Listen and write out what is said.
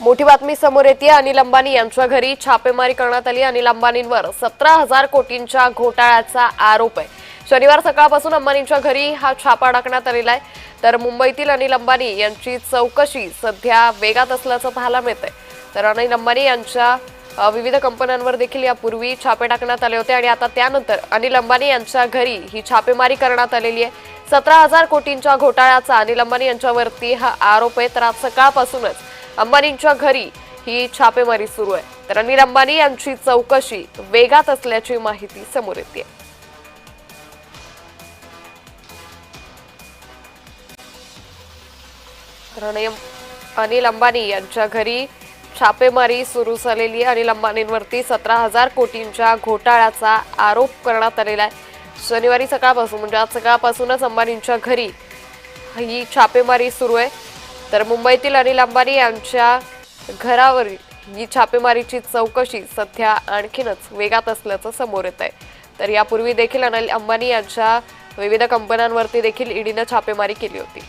मोठी बातमी समोर येते। अनिल अंबानी यांच्या घरी छापेमारी करण्यात आली। अनिल अंबानींवर 17,000 कोटींच्या घोटाळ्याचा आरोप आहे। शनिवार सकाळपासून अंबानींच्या घरी हा छापा टाकण्यात आलेला आहे। तर मुंबईतील अनिल अंबानी यांची चौकशी सध्या वेगात असल्याचं पाहायला मिळतंय। तर अनिल अंबानी यांच्या विविध कंपन्यांवर देखील यापूर्वी छापे टाकण्यात आले होते आणि आता त्यानंतर अनिल अंबानी यांच्या घरी ही छापेमारी करण्यात आलेली आहे। 17,000 कोटींच्या घोटाळ्याचा अनिल अंबानी यांच्यावरती हा आरोप आहे। तर आज सकाळपासूनच अंबानींच्या घरी ही छापेमारी सुरू आहे। तर अनिल अंबानी यांची चौकशी वेगात असल्याची माहिती समोर येते। अनिल अंबानी यांच्या घरी छापेमारी सुरू झालेली आहे। अनिल अंबानींवरती 17,000 कोटींच्या घोटाळ्याचा आरोप करण्यात आलेला आहे। शनिवारी सकाळपासून म्हणजे आज सकाळपासूनच अंबानींच्या घरी ही छापेमारी सुरू आहे। तर मुंबईतील अनिल अंबानी यांच्या घरावर ही छापेमारीची चौकशी सध्या आणखीनच वेगात असल्याचं समोर येत आहे। तर यापूर्वी देखील अनिल अंबानी यांच्या विविध कंपन्यांवरती देखील ईडीने छापेमारी केली होती।